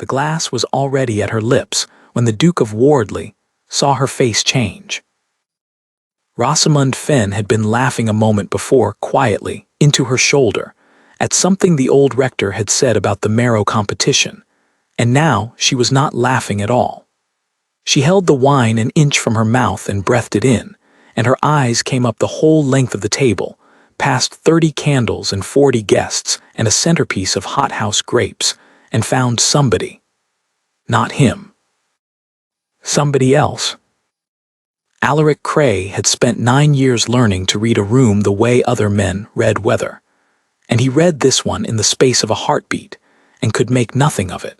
The glass was already at her lips when the Duke of Wardley saw her face change. Rosamund Fenn had been laughing a moment before, quietly, into her shoulder, at something the old rector had said about the marrow competition, and now she was not laughing at all. She held the wine an inch from her mouth and breathed it in, and her eyes came up the whole length of the table, past 30 candles and 40 guests and a centerpiece of hothouse grapes, and found somebody. Not him. Somebody else. Alaric Cray had spent 9 years learning to read a room the way other men read weather, and he read this one in the space of a heartbeat and could make nothing of it.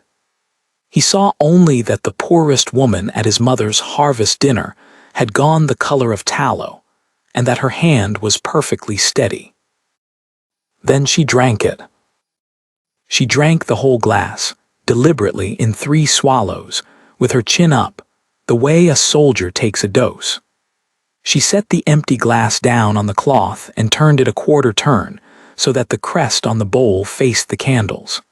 He saw only that the poorest woman at his mother's harvest dinner had gone the color of tallow, and that her hand was perfectly steady. Then she drank it. She drank the whole glass, deliberately in 3 swallows, with her chin up, the way a soldier takes a dose. She set the empty glass down on the cloth and turned it a quarter turn, so that the crest on the bowl faced the candles.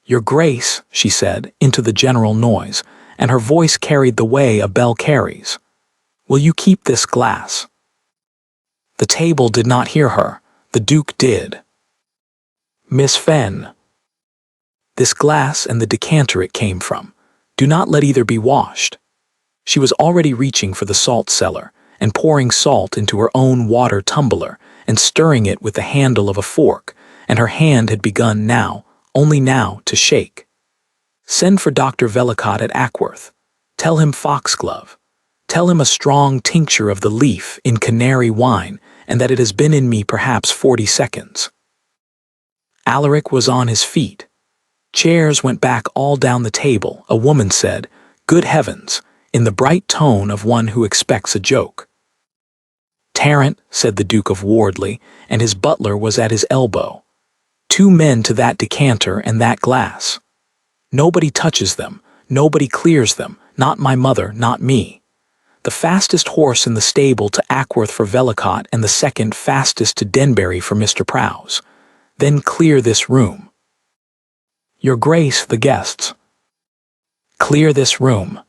"Your Grace," she said, into the general noise, and her voice carried the way a bell carries. "Will you keep this glass?" The table did not hear her. The Duke did. "Miss Fenn, this glass and the decanter it came from, do not let either be washed." She was already reaching for the salt cellar and pouring salt into her own water tumbler and stirring it with the handle of a fork, and her hand had begun now, only now, to shake. "Send for Dr. Vellicott at Ackworth. Tell him foxglove. Tell him a strong tincture of the leaf in canary wine, and that it has been in me perhaps 40 seconds. Alaric was on his feet. Chairs went back all down the table. A woman said, "Good heavens," in the bright tone of one who expects a joke. "Tarrant," said the Duke of Wardley, and his butler was at his elbow. "2 men to that decanter and that glass. Nobody touches them, nobody clears them, not my mother, not me. The fastest horse in the stable to Ackworth for Vellicott, and the second fastest to Denbury for Mr. Prowse. Then clear this room." "Your Grace, the guests." "Clear this room."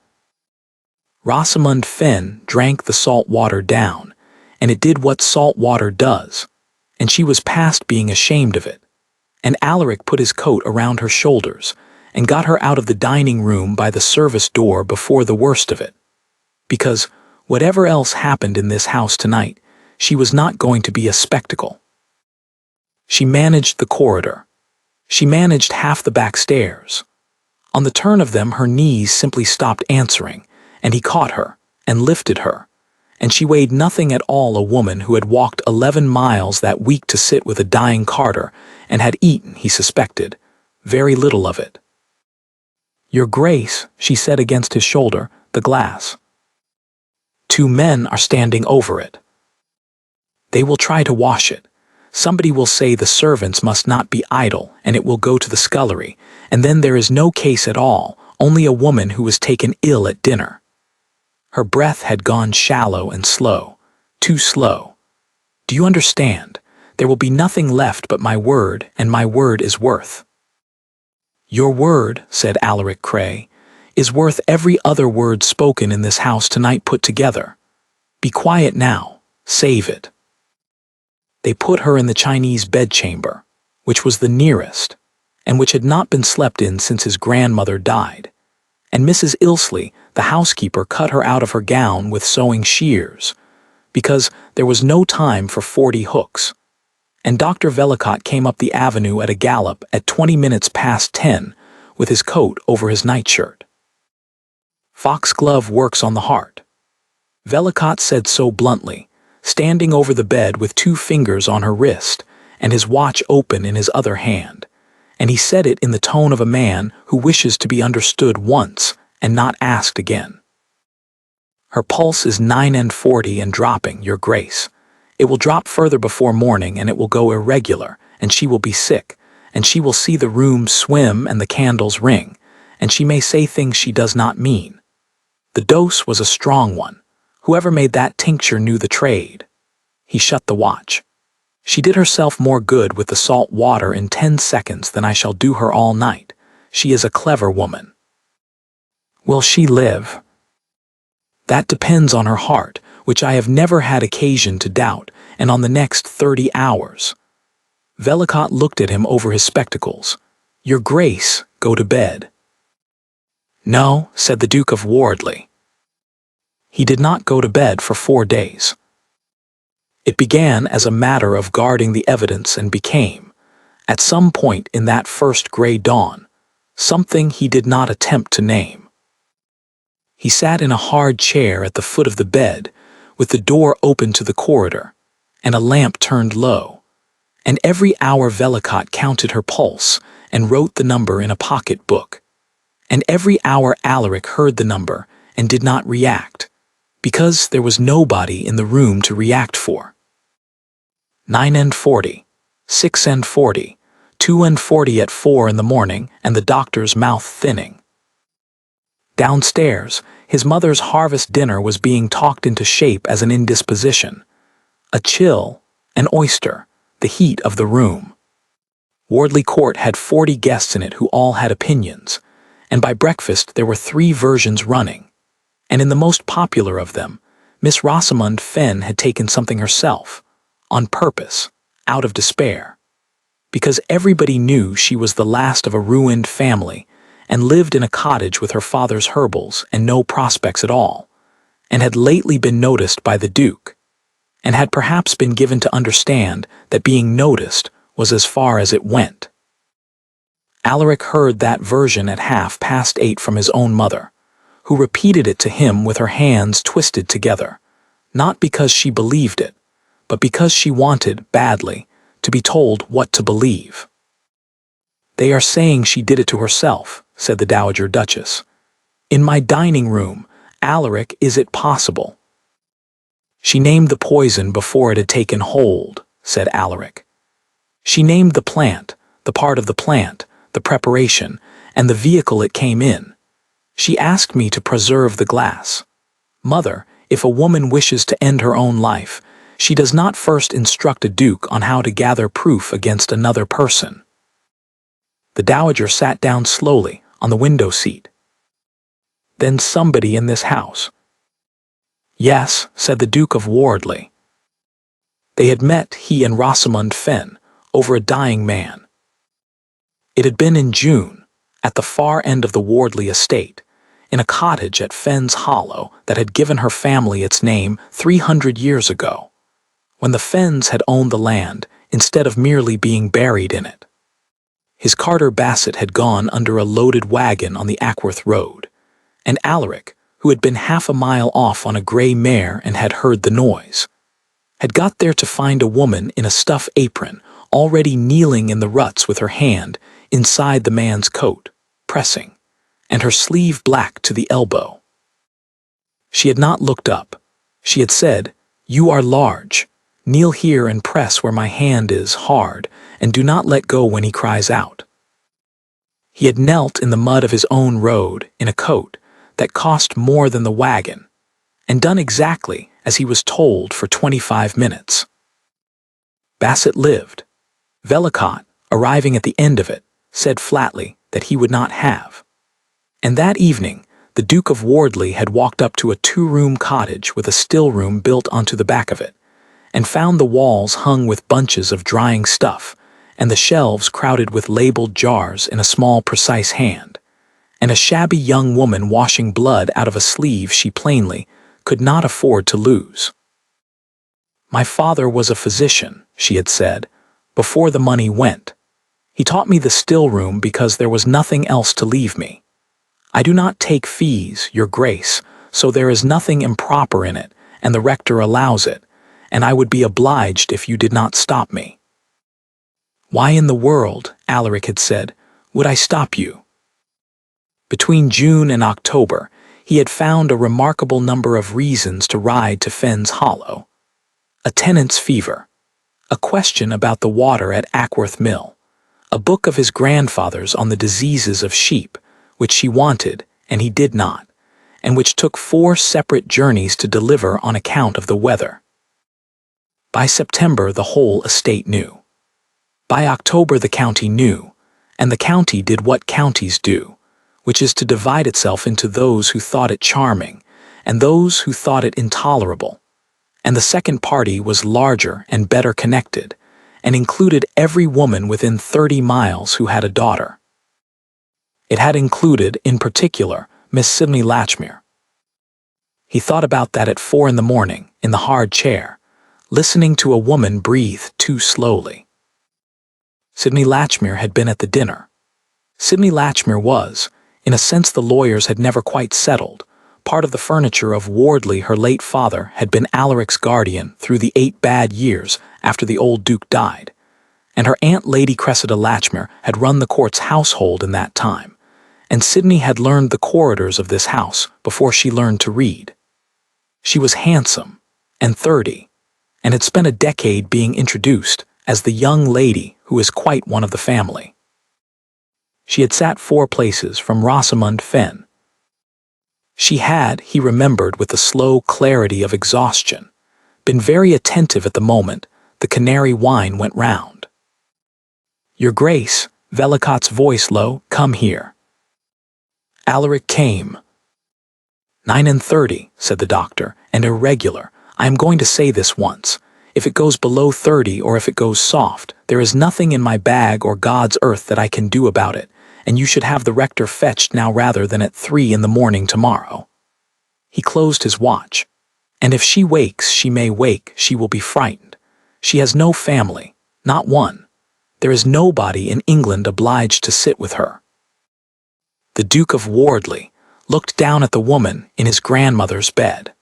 Rosamund Fenn drank the salt water down, and it did what salt water does, and she was past being ashamed of it. And Alaric put his coat around her shoulders and got her out of the dining room by the service door before the worst of it. Because, whatever else happened in this house tonight, she was not going to be a spectacle. She managed the corridor. She managed half the back stairs. On the turn of them, her knees simply stopped answering, and he caught her and lifted her, and she weighed nothing at all. A woman who had walked 11 miles that week to sit with a dying carter and had eaten, he suspected, very little of it. "Your Grace," she said against his shoulder, "the glass. 2 men are standing over it. They will try to wash it. Somebody will say the servants must not be idle, and it will go to the scullery, and then there is no case at all, only a woman who was taken ill at dinner." Her breath had gone shallow and slow, too slow. "Do you understand? There will be nothing left but my word, and my word is worth." "Your word," said Alaric Cray, "is worth every other word spoken in this house tonight put together. Be quiet now. Save it." They put her in the Chinese bedchamber, which was the nearest, and which had not been slept in since his grandmother died, and Mrs. Ilsley, the housekeeper, cut her out of her gown with sewing shears, because there was no time for 40 hooks, and Dr. Vellicott came up the avenue at a gallop at 20 minutes past 10 with his coat over his nightshirt. "Foxglove works on the heart." Vellicott said so bluntly, standing over the bed with 2 fingers on her wrist and his watch open in his other hand, and he said it in the tone of a man who wishes to be understood once and not asked again. "Her pulse is 940 and dropping, Your Grace. It will drop further before morning, and it will go irregular, and she will be sick, and she will see the room swim and the candles ring, and she may say things she does not mean. The dose was a strong one. Whoever made that tincture knew the trade." He shut the watch. "She did herself more good with the salt water in 10 seconds than I shall do her all night. She is a clever woman. Will she live? That depends on her heart, which I have never had occasion to doubt, and on the next 30 hours. Velicott looked at him over his spectacles. Your Grace, go to bed. No, said the Duke of Wardley. He did not go to bed for 4 days. It began as a matter of guarding the evidence and became, at some point in that first gray dawn, something he did not attempt to name. He sat in a hard chair at the foot of the bed, with the door open to the corridor, and a lamp turned low, and every hour Velicott counted her pulse and wrote the number in a pocket book, and every hour Alaric heard the number and did not react, because there was nobody in the room to react for. 9 and 40, 6 and 40, 2 and 40 at 4 in the morning, and the doctor's mouth thinning. Downstairs, his mother's harvest dinner was being talked into shape as an indisposition. A chill, an oyster, the heat of the room. Wardley Court had 40 guests in it who all had opinions, and by breakfast there were 3 versions running. And in the most popular of them, Miss Rosamund Fenn had taken something herself, on purpose, out of despair. Because everybody knew she was the last of a ruined family, and lived in a cottage with her father's herbals and no prospects at all, and had lately been noticed by the Duke, and had perhaps been given to understand that being noticed was as far as it went. Alaric heard that version at 8:30 from his own mother, who repeated it to him with her hands twisted together, not because she believed it, but because she wanted, badly, to be told what to believe. They are saying she did it to herself, said the Dowager Duchess. In my dining room, Alaric, is it possible? She named the poison before it had taken hold, said Alaric. She named the plant, the part of the plant, the preparation, and the vehicle it came in. She asked me to preserve the glass. Mother, if a woman wishes to end her own life, she does not first instruct a duke on how to gather proof against another person. The Dowager sat down slowly on the window seat. Then somebody in this house. Yes, said the Duke of Wardley. They had met, he and Rosamund Fenn, over a dying man. It had been in June, at the far end of the Wardley estate, in a cottage at Fenn's Hollow that had given her family its name 300 years ago, when the Fenns had owned the land instead of merely being buried in it. His carter Bassett had gone under a loaded wagon on the Ackworth Road, and Alaric, who had been half a mile off on a grey mare and had heard the noise, had got there to find a woman in a stuff apron already kneeling in the ruts with her hand inside the man's coat, pressing, and her sleeve black to the elbow. She had not looked up. She had said, "You are large. Kneel here and press where my hand is hard, and do not let go when he cries out." He had knelt in the mud of his own road in a coat that cost more than the wagon, and done exactly as he was told for 25 minutes. Bassett lived. Velicott, arriving at the end of it, said flatly that he would not have. And that evening, the Duke of Wardley had walked up to a 2-room cottage with a still room built onto the back of it, and found the walls hung with bunches of drying stuff, and the shelves crowded with labeled jars in a small, precise hand, and a shabby young woman washing blood out of a sleeve she plainly could not afford to lose. "My father was a physician," she had said, "before the money went. He taught me the still room because there was nothing else to leave me. I do not take fees, Your Grace, so there is nothing improper in it, and the rector allows it, and I would be obliged if you did not stop me." "Why in the world," Alaric had said, "would I stop you?" Between June and October, he had found a remarkable number of reasons to ride to Fenn's Hollow. A tenant's fever, a question about the water at Ackworth Mill, a book of his grandfather's on the diseases of sheep, which she wanted and he did not, and which took 4 separate journeys to deliver on account of the weather. By September the whole estate knew. By October the county knew, and the county did what counties do, which is to divide itself into those who thought it charming and those who thought it intolerable. And the second party was larger and better connected, and included every woman within 30 miles who had a daughter. It had included, in particular, Miss Sydney Latchmere. He thought about that at 4 in the morning, in the hard chair, listening to a woman breathe too slowly. Sydney Latchmere had been at the dinner. Sydney Latchmere was, in a sense the lawyers had never quite settled, part of the furniture of Wardley. Her late father had been Alaric's guardian through the 8 bad years after the old Duke died, and her aunt Lady Cressida Latchmere had run the court's household in that time, and Sydney had learned the corridors of this house before she learned to read. She was handsome, and 30, and had spent a decade being introduced as the young lady who is quite one of the family. She had sat 4 places from Rosamund Fenn. She had, he remembered with the slow clarity of exhaustion, been very attentive at the moment the Canary wine went round. "Your Grace," Vellicott's voice low, "come here." Alaric came. 9:30, said the doctor, "and irregular. I am going to say this once. If it goes below 30 or if it goes soft, there is nothing in my bag or God's earth that I can do about it, and you should have the rector fetched now rather than at 3 in the morning tomorrow." He closed his watch. "And if she wakes, she may wake, she will be frightened. She has no family, not one. There is nobody in England obliged to sit with her." The Duke of Wardley looked down at the woman in his grandmother's bed.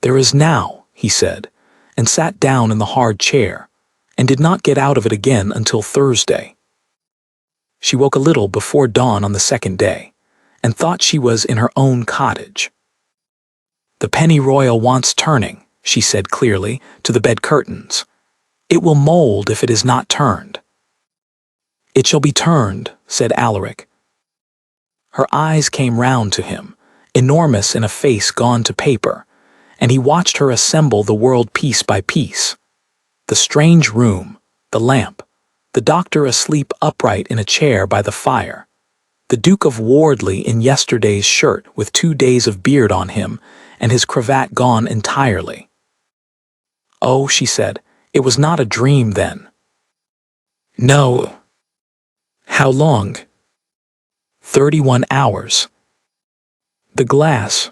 "There is now," he said, and sat down in the hard chair, and did not get out of it again until Thursday. She woke a little before dawn on the second day, and thought she was in her own cottage. "The pennyroyal wants turning," she said clearly, to the bed curtains. "It will mold if it is not turned." "It shall be turned," said Alaric. Her eyes came round to him, enormous in a face gone to paper, and he watched her assemble the world piece by piece. The strange room, the lamp, the doctor asleep upright in a chair by the fire, the Duke of Wardley in yesterday's shirt with 2 days of beard on him and his cravat gone entirely. "Oh," she said, "it was not a dream then." "No." "How long?" 31 hours. The glass.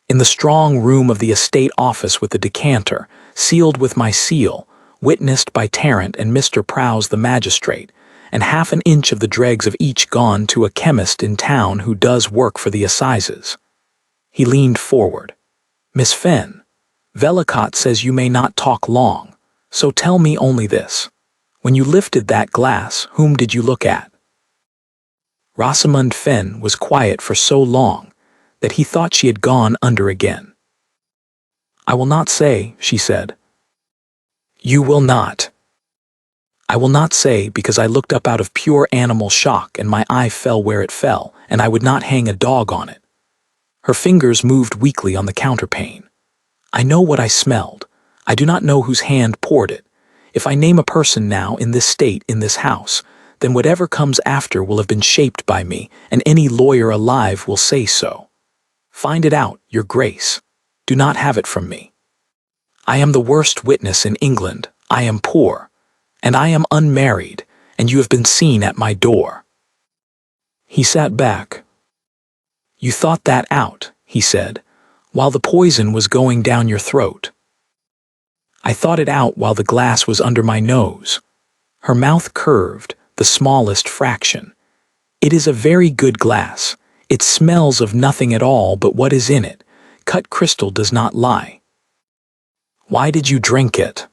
In the strong room of the estate office with the decanter, sealed with my seal, witnessed by Tarrant and Mr. Prowse the magistrate, and half an inch of the dregs of each gone to a chemist in town who does work for the assizes. He leaned forward. "Miss Fenn, Vellicott says you may not talk long, so tell me only this. When you lifted that glass, whom did you look at?" Rosamund Fenn was quiet for so long that he thought she had gone under again. "I will not say," she said. "You will not." "I will not say because I looked up out of pure animal shock and my eye fell where it fell, and I would not hang a dog on it." Her fingers moved weakly on the counterpane. "I know what I smelled. I do not know whose hand poured it. If I name a person now in this state in this house, then whatever comes after will have been shaped by me, and any lawyer alive will say so. Find it out, Your Grace. Do not have it from me. I am the worst witness in England. I am poor, and I am unmarried, and you have been seen at my door." He sat back. "You thought that out," he said, "while the poison was going down your throat." "I thought it out while the glass was under my nose." Her mouth curved, the smallest fraction. "It is a very good glass. It smells of nothing at all but what is in it. Cut crystal does not lie." "Why did you drink it?"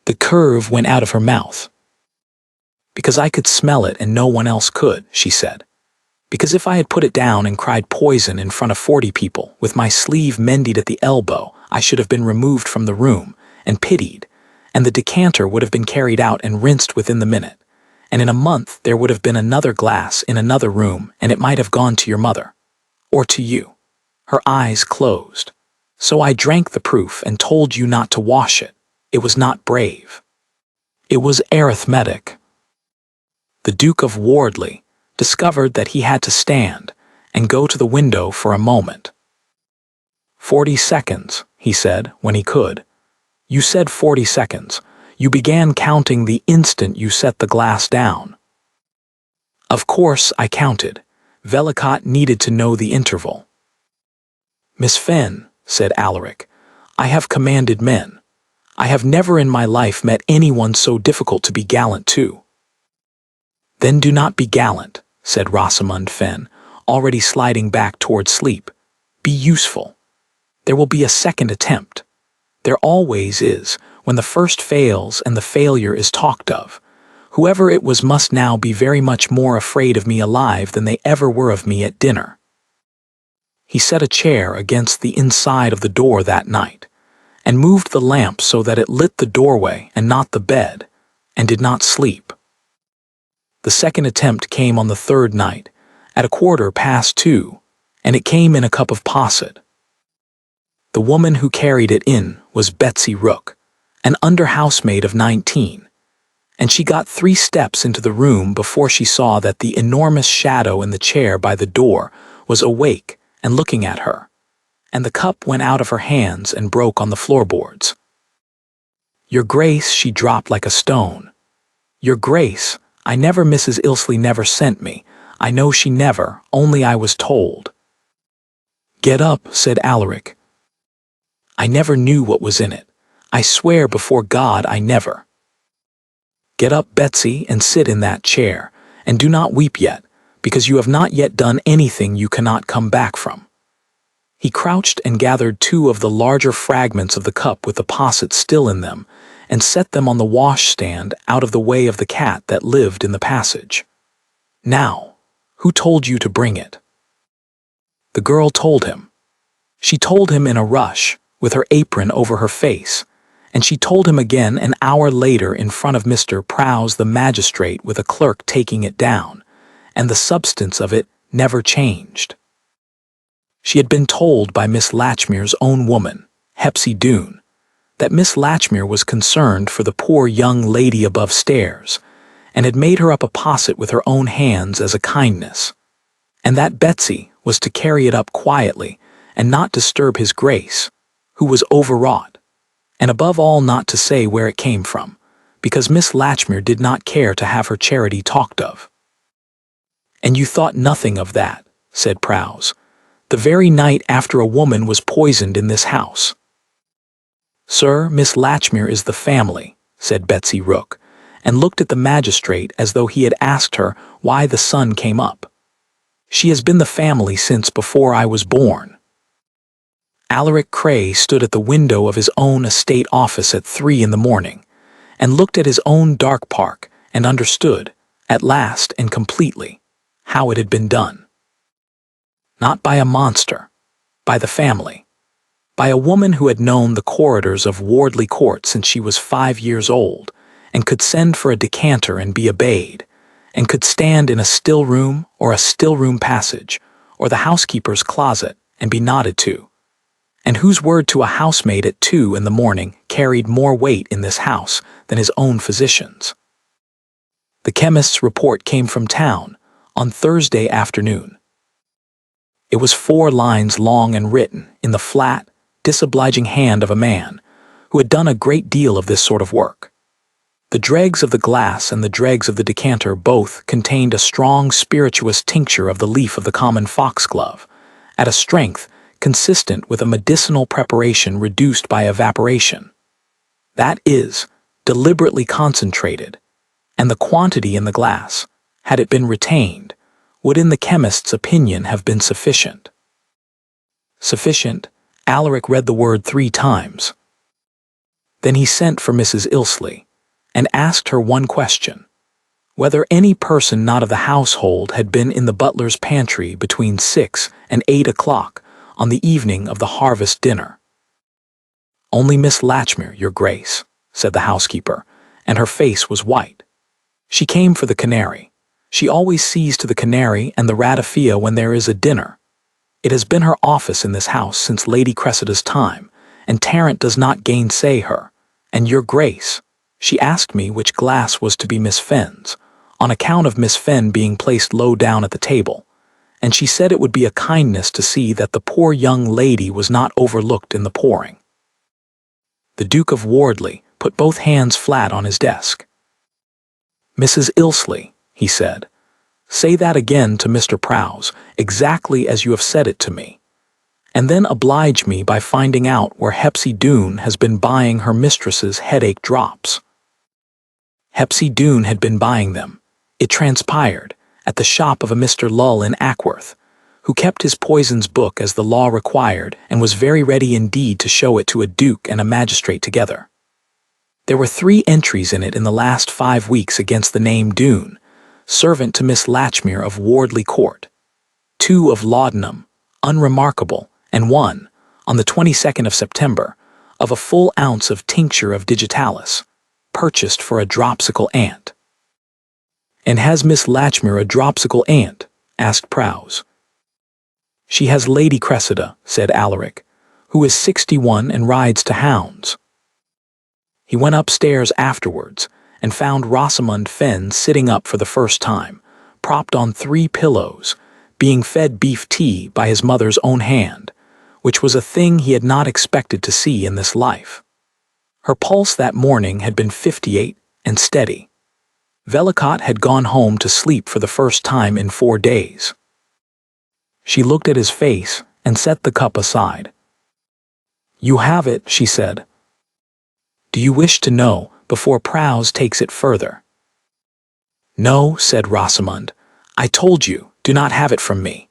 The curve went out of her mouth. "Because I could smell it and no one else could," she said. "Because if I had put it down and cried poison in front of 40 people, with my sleeve mended at the elbow, I should have been removed from the room and pitied, and the decanter would have been carried out and rinsed within the minute. And in a month there would have been another glass in another room, and it might have gone to your mother. Or to you." Her eyes closed. "So I drank the proof and told you not to wash it. It was not brave. It was arithmetic." The Duke of Wardley discovered that he had to stand and go to the window for a moment. 40 seconds, he said when he could. You said 40 seconds. You began counting the instant you set the glass down. Of course I counted. Velicott needed to know the interval. Miss Fenn, said Alaric, I have commanded men. I have never in my life met anyone so difficult to be gallant to. Then do not be gallant, said Rosamund Fenn, already sliding back toward sleep. Be useful. There will be a second attempt. There always is, when the first fails and the failure is talked of. Whoever it was must now be very much more afraid of me alive than they ever were of me at dinner. He set a chair against the inside of the door that night, and moved the lamp so that it lit the doorway and not the bed, and did not sleep. The second attempt came on the third night, at 2:15, and it came in a cup of posset. The woman who carried it in was Betsy Rook, an under-housemaid of 19, and she got 3 steps into the room before she saw that the enormous shadow in the chair by the door was awake and looking at her, and the cup went out of her hands and broke on the floorboards. Your Grace, she dropped like a stone. Your Grace, I never, Mrs. Ilsley never sent me. I know she never, only I was told. Get up, said Alaric. I never knew what was in it. I swear before God I never. Get up, Betsy, and sit in that chair, and do not weep yet, because you have not yet done anything you cannot come back from. He crouched and gathered 2 of the larger fragments of the cup with the posset still in them, and set them on the washstand out of the way of the cat that lived in the passage. Now, who told you to bring it? The girl told him. She told him in a rush, with her apron over her face, and she told him again an hour later in front of Mr. Prowse the magistrate with a clerk taking it down, and the substance of it never changed. She had been told by Miss Latchmere's own woman, Hepsy Doone, that Miss Latchmere was concerned for the poor young lady above stairs, and had made her up a posset with her own hands as a kindness, and that Betsy was to carry it up quietly and not disturb his Grace, who was overwrought, and above all not to say where it came from, because Miss Latchmere did not care to have her charity talked of. And you thought nothing of that, said Prowse, the very night after a woman was poisoned in this house. Sir, Miss Latchmere is the family, said Betsy Rook, and looked at the magistrate as though he had asked her why the sun came up. She has been the family since before I was born. Alaric Cray stood at the window of his own estate office at 3 in the morning, and looked at his own dark park and understood, at last and completely, how it had been done. Not by a monster, by the family, by a woman who had known the corridors of Wardley Court since she was 5 years old, and could send for a decanter and be obeyed, and could stand in a still room or a still room passage, or the housekeeper's closet and be nodded to, and whose word to a housemaid at 2 in the morning carried more weight in this house than his own physician's. The chemist's report came from town on Thursday afternoon. It was 4 lines long and written in the flat, disobliging hand of a man who had done a great deal of this sort of work. The dregs of the glass and the dregs of the decanter both contained a strong spirituous tincture of the leaf of the common foxglove, at a strength consistent with a medicinal preparation reduced by evaporation. That is, deliberately concentrated, and the quantity in the glass, had it been retained, would in the chemist's opinion have been sufficient. Sufficient, Alaric read the word 3 times. Then he sent for Mrs. Ilsley, and asked her one question, whether any person not of the household had been in the butler's pantry between 6 and 8 o'clock on the evening of the harvest dinner. Only Miss Latchmere, your Grace, said the housekeeper, and her face was white. She came for the canary. She always sees to the canary and the ratafia when there is a dinner. It has been her office in this house since Lady Cressida's time, and Tarrant does not gainsay her. And your Grace, she asked me which glass was to be Miss Fenn's, on account of Miss Fenn being placed low down at the table, and she said it would be a kindness to see that the poor young lady was not overlooked in the pouring. The Duke of Wardley put both hands flat on his desk. "Mrs. Ilsley," he said, "say that again to Mr. Prowse, exactly as you have said it to me, and then oblige me by finding out where Hepsy Doone has been buying her mistress's headache drops." Hepsy Doone had been buying them, it transpired, at the shop of a Mr. Lull in Ackworth, who kept his poisons book as the law required and was very ready indeed to show it to a duke and a magistrate together. There were 3 entries in it in the last 5 weeks against the name Doone, servant to Miss Latchmere of Wardley Court, 2 of laudanum, unremarkable, and 1, on the 22nd of September, of a full ounce of tincture of digitalis, purchased for a dropsical aunt. "And has Miss Latchmere a dropsical aunt?" asked Prowse. "She has Lady Cressida," said Alaric, "who is 61 and rides to hounds." He went upstairs afterwards and found Rosamund Fenn sitting up for the first time, propped on 3 pillows, being fed beef tea by his mother's own hand, which was a thing he had not expected to see in this life. Her pulse that morning had been 58 and steady. Velicott had gone home to sleep for the first time in 4 days. She looked at his face and set the cup aside. "You have it," she said. "Do you wish to know before Prowse takes it further?" "No," said Rosamund. "I told you, do not have it from me."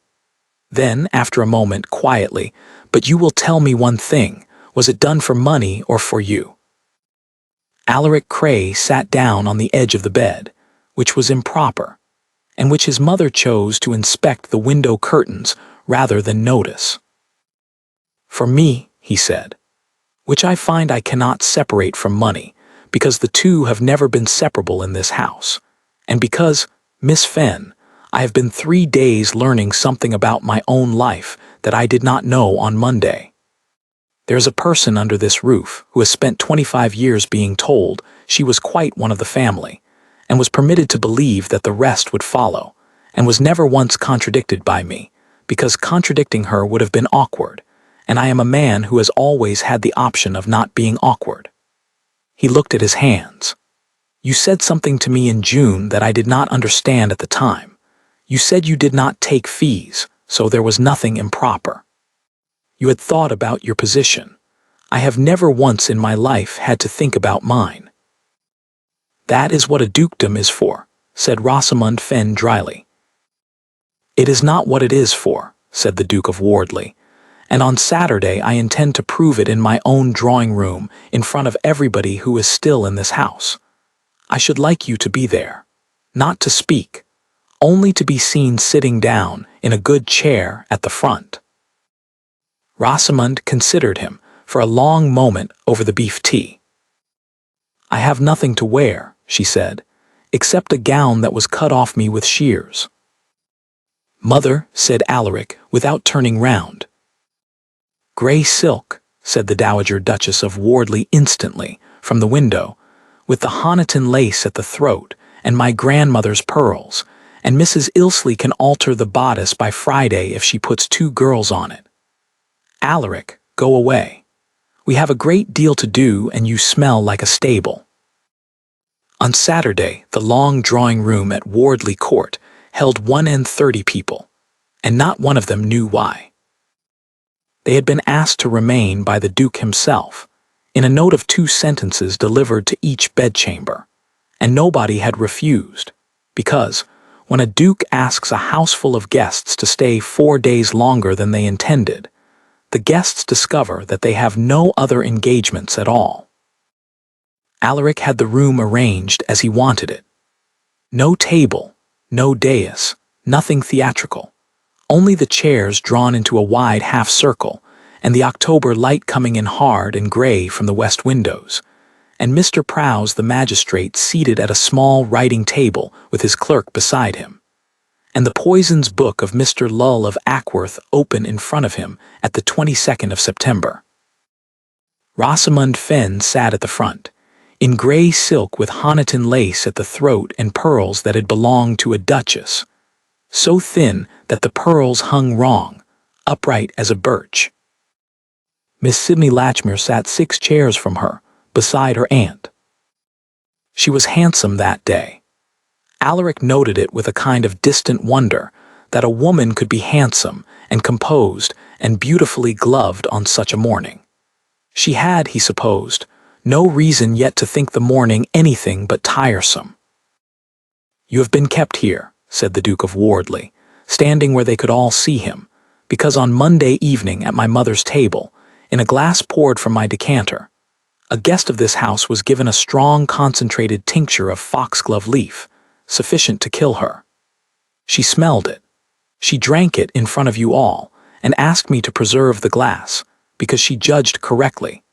Then, after a moment, quietly, "But you will tell me one thing. Was it done for money or for you?" Alaric Cray sat down on the edge of the bed, which was improper, and which his mother chose to inspect the window curtains rather than notice. "For me," he said, "which I find I cannot separate from money, because the two have never been separable in this house, and because, Miss Fenn, I have been 3 days learning something about my own life that I did not know on Monday. There is a person under this roof who has spent 25 years being told she was quite one of the family, and was permitted to believe that the rest would follow, and was never once contradicted by me, because contradicting her would have been awkward, and I am a man who has always had the option of not being awkward." He looked at his hands. "You said something to me in June that I did not understand at the time. You said you did not take fees, so there was nothing improper. You had thought about your position. I have never once in my life had to think about mine." "That is what a dukedom is for," said Rosamund Fenn dryly. "It is not what it is for," said the Duke of Wardley, "and on Saturday I intend to prove it in my own drawing-room in front of everybody who is still in this house. I should like you to be there, not to speak, only to be seen sitting down in a good chair at the front." Rosamund considered him for a long moment over the beef tea. "I have nothing to wear," she said, "except a gown that was cut off me with shears." "Mother," said Alaric, without turning round. "Grey silk," said the Dowager Duchess of Wardley instantly, from the window, "with the Honiton lace at the throat, and my grandmother's pearls, and Mrs. Ilsley can alter the bodice by Friday if she puts 2 girls on it. Alaric, go away. We have a great deal to do, and you smell like a stable." On Saturday, the long drawing-room at Wardley Court held 130 people, and not one of them knew why. They had been asked to remain by the Duke himself, in a note of 2 sentences delivered to each bedchamber, and nobody had refused, because, when a duke asks a houseful of guests to stay 4 days longer than they intended, the guests discover that they have no other engagements at all. Alaric had the room arranged as he wanted it. No table, no dais, nothing theatrical, only the chairs drawn into a wide half-circle, and the October light coming in hard and grey from the west windows, and Mr. Prowse the magistrate seated at a small writing table with his clerk beside him, and the poisons book of Mr. Lull of Ackworth open in front of him at the 22nd of September. Rosamund Fenn sat at the front, in gray silk with Honiton lace at the throat and pearls that had belonged to a duchess, so thin that the pearls hung wrong, upright as a birch. Miss Sidney Latchmere sat 6 chairs from her, beside her aunt. She was handsome that day. Alaric noted it with a kind of distant wonder that a woman could be handsome and composed and beautifully gloved on such a morning. She had, he supposed, no reason yet to think the morning anything but tiresome. "You have been kept here," said the Duke of Wardley, standing where they could all see him, "because on Monday evening at my mother's table, in a glass poured from my decanter, a guest of this house was given a strong concentrated tincture of foxglove leaf, sufficient to kill her. She smelled it. She drank it in front of you all, and asked me to preserve the glass, because she judged correctly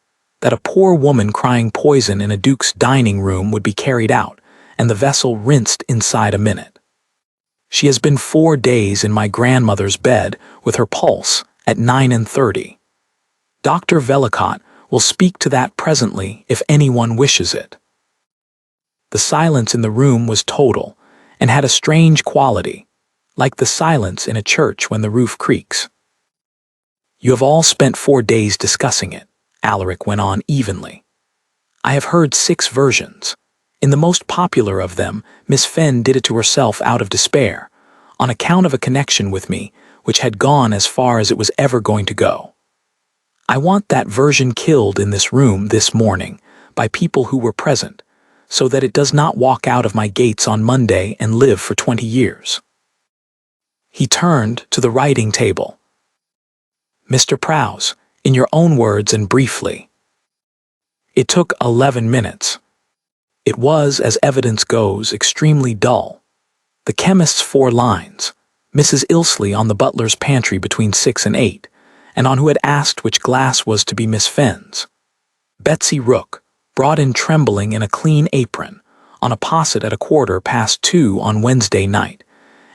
that a poor woman crying poison in a duke's dining room would be carried out, and the vessel rinsed inside a minute. She has been 4 days in my grandmother's bed with her pulse at 9:30. Dr. Vellicott will speak to that presently if anyone wishes it." The silence in the room was total, and had a strange quality, like the silence in a church when the roof creaks. "You have all spent 4 days discussing it," Alaric went on evenly. "I have heard 6 versions. In the most popular of them, Miss Fenn did it to herself out of despair, on account of a connection with me which had gone as far as it was ever going to go. I want that version killed in this room this morning by people who were present, so that it does not walk out of my gates on Monday and live for 20 years. He turned to the writing table. "Mr. Prowse, in your own words and briefly." It took 11 minutes. It was, as evidence goes, extremely dull. The chemist's 4 lines, Mrs. Ilsley on the butler's pantry between 6 and 8, and on who had asked which glass was to be Miss Fenn's. Betsy Rook, brought in trembling in a clean apron, on a posset at 2:15 on Wednesday night,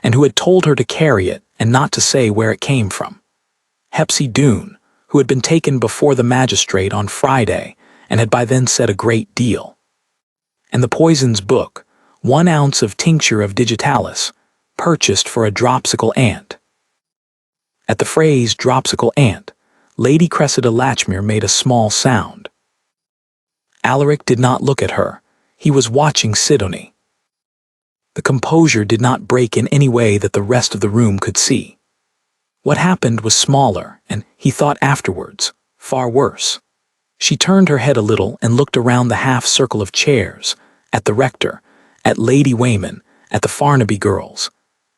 and who had told her to carry it and not to say where it came from. Hepsy Doone, who had been taken before the magistrate on Friday and had by then said a great deal. And the poison's book, 1 ounce of tincture of digitalis, purchased for a dropsical aunt. At the phrase dropsical aunt, Lady Cressida Latchmere made a small sound. Alaric did not look at her. He was watching Sidonie. The composure did not break in any way that the rest of the room could see. What happened was smaller, and, he thought afterwards, far worse. She turned her head a little and looked around the half-circle of chairs, at the rector, at Lady Wayman, at the Farnaby girls,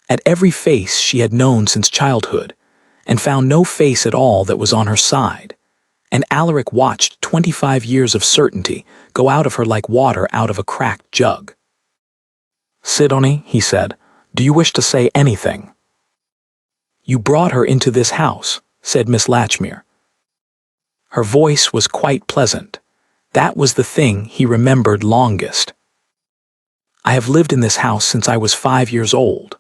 at every face she had known since childhood, and found no face at all that was on her side, and Alaric watched 25 years of certainty go out of her like water out of a cracked jug. "Sidonie," he said, "do you wish to say anything?" "You brought her into this house," said Miss Latchmere. Her voice was quite pleasant. That was the thing he remembered longest. "I have lived in this house since I was 5 years old.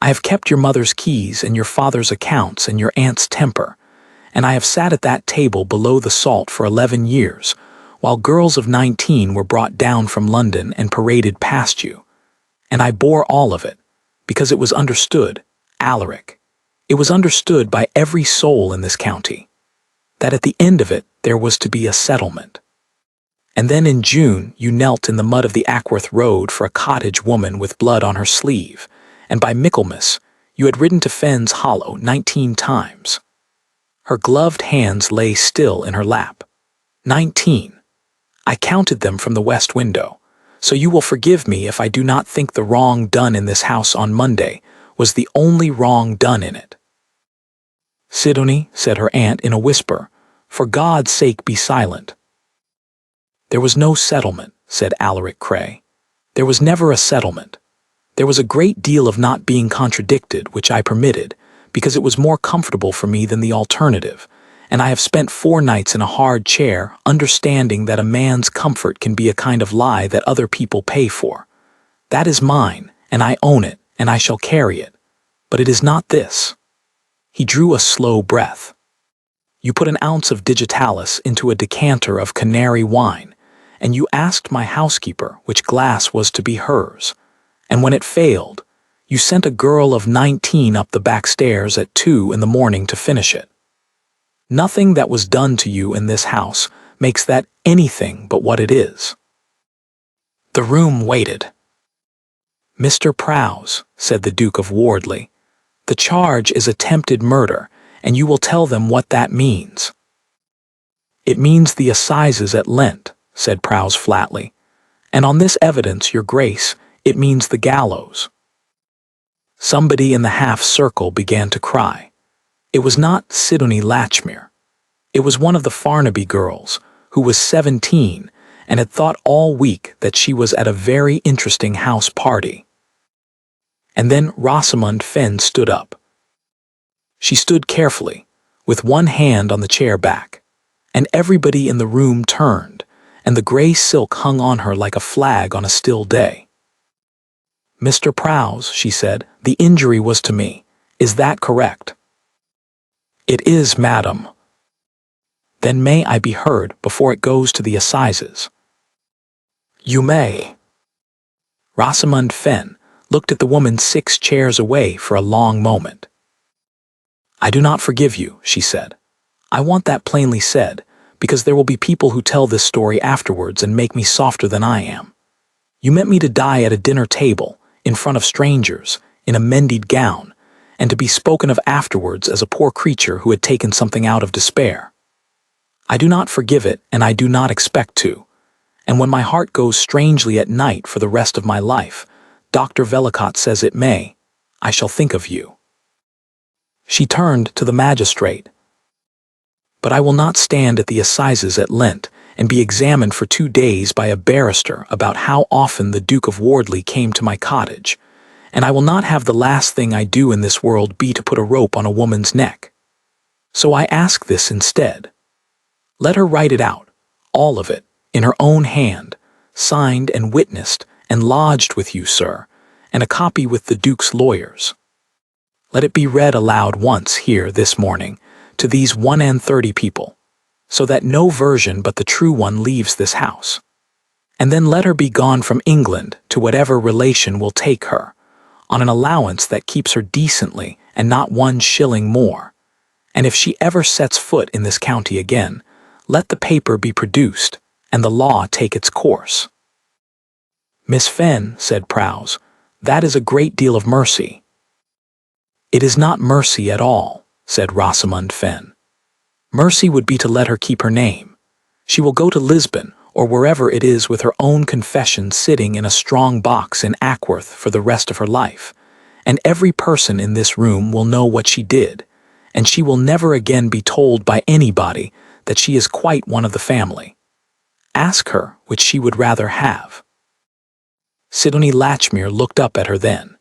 I have kept your mother's keys and your father's accounts and your aunt's temper, and I have sat at that table below the salt for 11 years, while girls of 19 were brought down from London and paraded past you. And I bore all of it, because it was understood, Alaric, it was understood by every soul in this county, that at the end of it there was to be a settlement. And then in June you knelt in the mud of the Ackworth Road for a cottage woman with blood on her sleeve, and by Michaelmas you had ridden to Fenn's Hollow 19 times. Her gloved hands lay still in her lap. 19. I counted them from the west window, so you will forgive me if I do not think the wrong done in this house on Monday was the only wrong done in it." "Sidonie," said her aunt in a whisper, "for God's sake be silent." "There was no settlement," said Alaric Cray. "There was never a settlement. There was a great deal of not being contradicted, which I permitted, because it was more comfortable for me than the alternative, and I have spent 4 nights in a hard chair, understanding that a man's comfort can be a kind of lie that other people pay for. That is mine, and I own it, and I shall carry it. But it is not this." He drew a slow breath. "You put 1 ounce of digitalis into a decanter of Canary wine, and you asked my housekeeper which glass was to be hers, and when it failed, you sent a girl of 19 up the back stairs at 2 in the morning to finish it. Nothing that was done to you in this house makes that anything but what it is." The room waited. "Mr. Prowse," said the Duke of Wardley, "the charge is attempted murder, and you will tell them what that means." "It means the assizes at Lent," said Prowse flatly, "and on this evidence, your grace, it means the gallows." Somebody in the half-circle began to cry. It was not Sidonie Latchmere. It was one of the Farnaby girls, who was 17 and had thought all week that she was at a very interesting house party. And then Rosamund Fenn stood up. She stood carefully, with one hand on the chair back, and everybody in the room turned, and the gray silk hung on her like a flag on a still day. "Mr. Prowse," she said, "the injury was to me. Is that correct?" "It is, madam." "Then may I be heard before it goes to the assizes?" "You may." Rosamund Fenn looked at the woman 6 chairs away for a long moment. "I do not forgive you," she said. "I want that plainly said, because there will be people who tell this story afterwards and make me softer than I am. You meant me to die at a dinner table, in front of strangers, in a mended gown, and to be spoken of afterwards as a poor creature who had taken something out of despair. I do not forgive it, and I do not expect to. And when my heart goes strangely at night for the rest of my life, Dr. Vellicott says it may, I shall think of you." She turned to the magistrate. "But I will not stand at the assizes at Lent and be examined for 2 days by a barrister about how often the Duke of Wardley came to my cottage, and I will not have the last thing I do in this world be to put a rope on a woman's neck. So I ask this instead. Let her write it out, all of it, in her own hand, signed and witnessed and lodged with you, sir, and a copy with the Duke's lawyers. Let it be read aloud once here this morning to these 130 people, so that no version but the true one leaves this house. And then let her be gone from England to whatever relation will take her, on an allowance that keeps her decently and not 1 shilling more. And if she ever sets foot in this county again, let the paper be produced and the law take its course." "Miss Fenn," said Prowse, "that is a great deal of mercy." "It is not mercy at all," said Rosamund Fenn. "Mercy would be to let her keep her name. She will go to Lisbon or wherever it is with her own confession sitting in a strong box in Ackworth for the rest of her life, and every person in this room will know what she did, and she will never again be told by anybody that she is quite one of the family. Ask her which she would rather have." Sidonie Latchmere looked up at her then,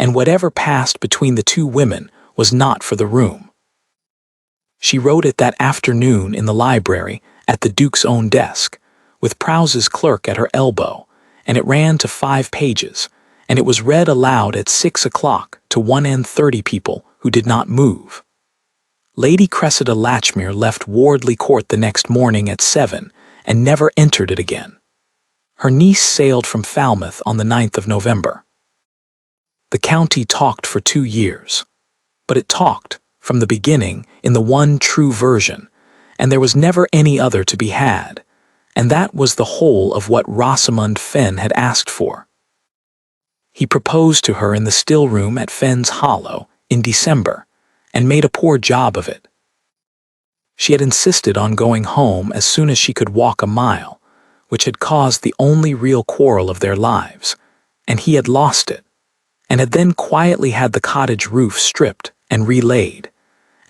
and whatever passed between the 2 women was not for the room. She wrote it that afternoon in the library at the Duke's own desk, with Prowse's clerk at her elbow, and it ran to 5 pages, and it was read aloud at 6 o'clock to 130 people who did not move. Lady Cressida Latchmere left Wardley Court the next morning at 7 and never entered it again. Her niece sailed from Falmouth on the 9th of November. The county talked for 2 years, but it talked, from the beginning, in the one true version, and there was never any other to be had, and that was the whole of what Rosamund Fenn had asked for. He proposed to her in the still room at Fenn's Hollow in December, and made a poor job of it. She had insisted on going home as soon as she could walk a mile, which had caused the only real quarrel of their lives, and he had lost it, and had then quietly had the cottage roof stripped and relaid,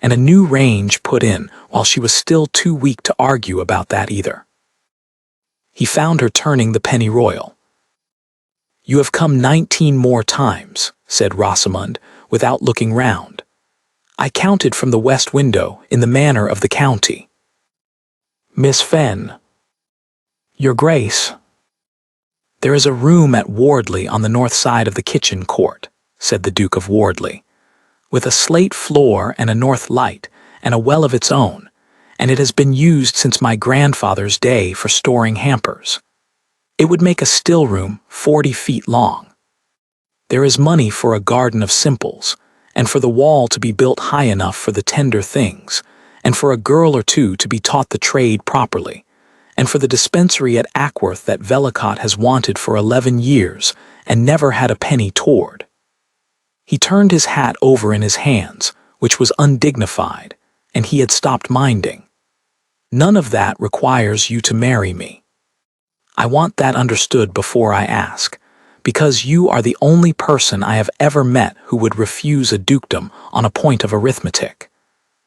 and a new range put in while she was still too weak to argue about that either. He found her turning the pennyroyal. "You have come 19 more times," said Rosamund, without looking round. "I counted from the west window in the manor of the county." "Miss Fenn." "Your Grace." "There is a room at Wardley on the north side of the kitchen court," said the Duke of Wardley, "with a slate floor and a north light and a well of its own, and it has been used since my grandfather's day for storing hampers. It would make a still room 40 feet long. There is money for a garden of simples, and for the wall to be built high enough for the tender things, and for a girl or two to be taught the trade properly, and for the dispensary at Ackworth that Velicott has wanted for 11 years and never had a penny toward. He turned his hat over in his hands, which was undignified, and he had stopped minding. None of that requires you to marry me. I want that understood before I ask, because you are the only person I have ever met who would refuse a dukedom on a point of arithmetic.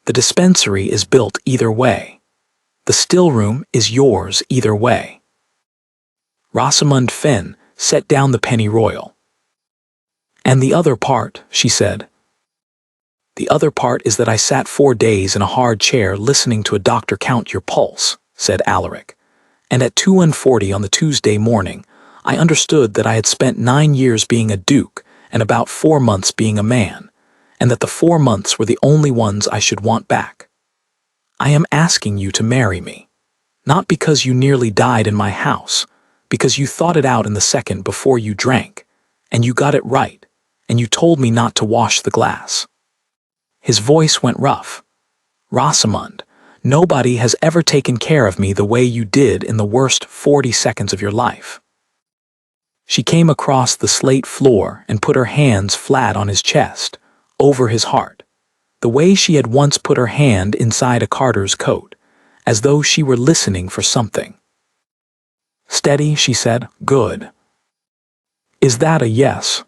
The dispensary is built either way. The still room is yours either way. Rosamund Fenn set down the pennyroyal. And the other part, she said. The other part is that I sat 4 days in a hard chair listening to a doctor count your pulse, said Alaric. And at 2:40 on the Tuesday morning, I understood that I had spent 9 years being a duke and about 4 months being a man, and that the 4 months were the only ones I should want back. I am asking you to marry me, not because you nearly died in my house, because you thought it out in the second before you drank, and you got it right, and you told me not to wash the glass. His voice went rough. Rosamund, nobody has ever taken care of me the way you did in the worst 40 seconds of your life. She came across the slate floor and put her hands flat on his chest, over his heart, the way she had once put her hand inside a carter's coat, as though she were listening for something. Steady, she said. Good. Is that a yes?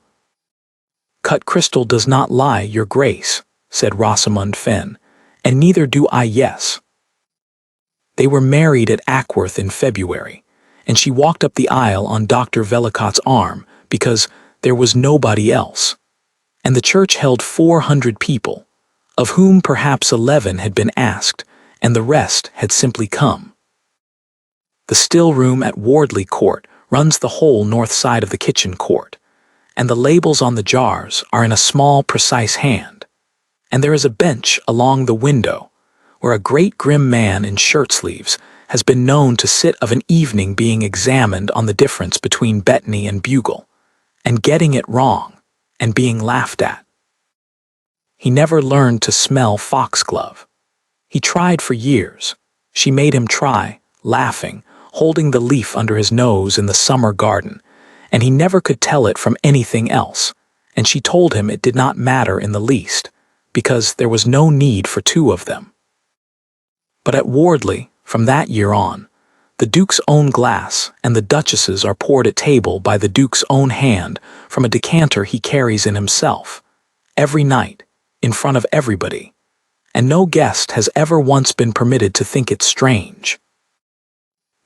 Cut crystal does not lie, your grace, said Rosamund Fenn, and neither do I, yes. They were married at Ackworth in February, and she walked up the aisle on Dr. Velicott's arm because there was nobody else. And the church held 400 people, of whom perhaps 11 had been asked, and the rest had simply come. The still room at Wardley Court runs the whole north side of the kitchen court, and the labels on the jars are in a small, precise hand. And there is a bench along the window, where a great grim man in shirt-sleeves has been known to sit of an evening being examined on the difference between Bettany and Bugle, and getting it wrong, and being laughed at. He never learned to smell foxglove. He tried for years. She made him try, laughing, holding the leaf under his nose in the summer garden, and he never could tell it from anything else, and she told him it did not matter in the least, because there was no need for 2 of them. But at Wardley, from that year on, the Duke's own glass and the Duchess's are poured at table by the Duke's own hand from a decanter he carries in himself, every night, in front of everybody, and no guest has ever once been permitted to think it strange.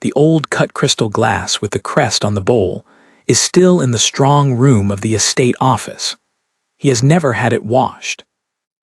The old cut crystal glass with the crest on the bowl is still in the strong room of the estate office. He has never had it washed.